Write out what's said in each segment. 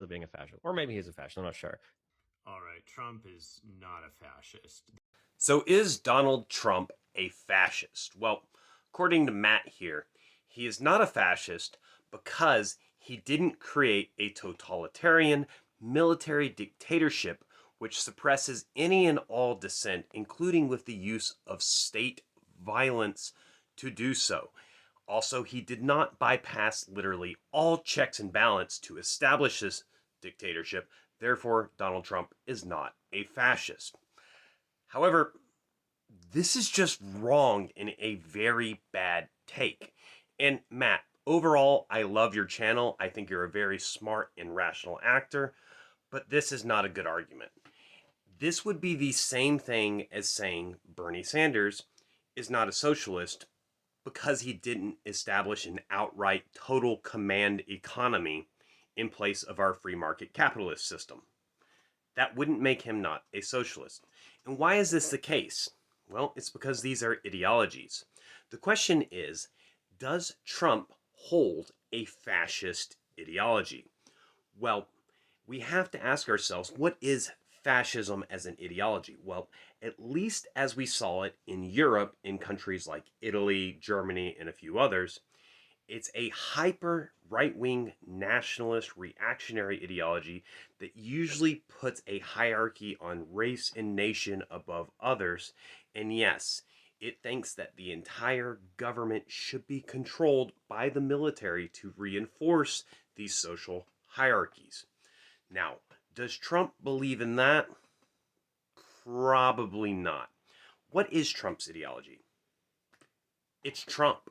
being a fascist. Or maybe he's a fascist, I'm not sure. All right, Trump is not a fascist. So is Donald Trump a fascist? Well, according to Matt here, he is not a fascist because he didn't create a totalitarian military dictatorship which suppresses any and all dissent, including with the use of state violence to do so. Also, he did not bypass literally all checks and balance to establish this dictatorship. Therefore, Donald Trump is not a fascist. However, this is just wrong in a very bad take. And Matt, overall, I love your channel. I think you're a very smart and rational actor, but this is not a good argument. This would be the same thing as saying Bernie Sanders is not a socialist because he didn't establish an outright total command economy in place of our free market capitalist system. That wouldn't make him not a socialist. And why is this the case? Well, it's because these are ideologies. The question is, does Trump hold a fascist ideology? Well, we have to ask ourselves, what is fascism as an ideology? Well, at least as we saw it in Europe, in countries like Italy, Germany, and a few others, it's a hyper right-wing nationalist reactionary ideology that usually puts a hierarchy on race and nation above others. And yes, it thinks that the entire government should be controlled by the military to reinforce these social hierarchies. Now, does Trump believe in that? Probably not. What is Trump's ideology? It's Trump.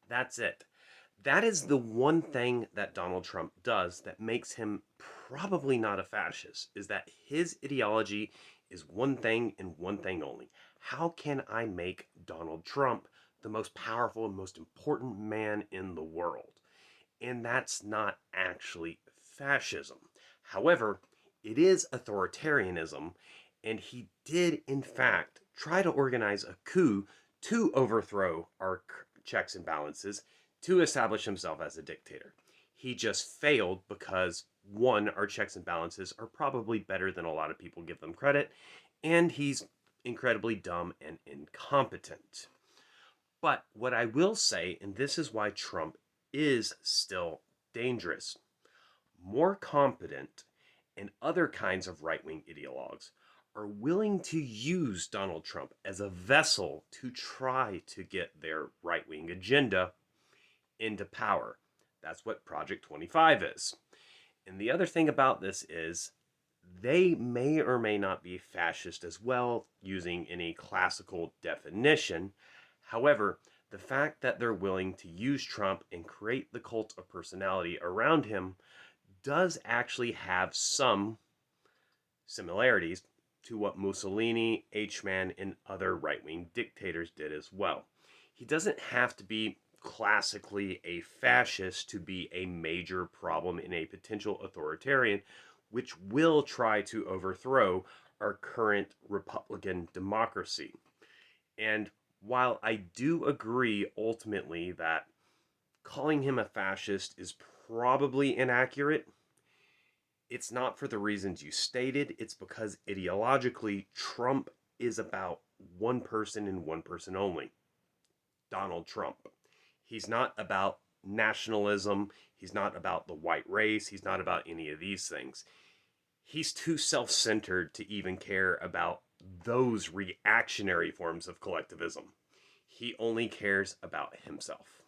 That's it. That is the one thing that Donald Trump does that makes him probably not a fascist, is that his ideology is one thing and one thing only. How can I make Donald Trump the most powerful and most important man in the world? And that's not actually fascism. However, it is authoritarianism, and he did, in fact, try to organize a coup to overthrow our checks and balances to establish himself as a dictator. He just failed because, one, our checks and balances are probably better than a lot of people give them credit, and he's incredibly dumb and incompetent. But what I will say, and this is why Trump is still dangerous, more competent and other kinds of right-wing ideologues are willing to use Donald Trump as a vessel to try to get their right-wing agenda into power. That's what Project 25 is. And the other thing about this is they may or may not be fascist as well, using any classical definition. However, the fact that they're willing to use Trump and create the cult of personality around him does actually have some similarities to what Mussolini, H-Man, and other right-wing dictators did as well. He doesn't have to be classically a fascist to be a major problem in a potential authoritarian, which will try to overthrow our current Republican democracy. And while I do agree ultimately that calling him a fascist is probably inaccurate, it's not for the reasons you stated. It's because ideologically, Trump is about one person and one person only, Donald Trump. He's not about nationalism. He's not about the white race. He's not about any of these things. He's too self-centered to even care about those reactionary forms of collectivism. He only cares about himself.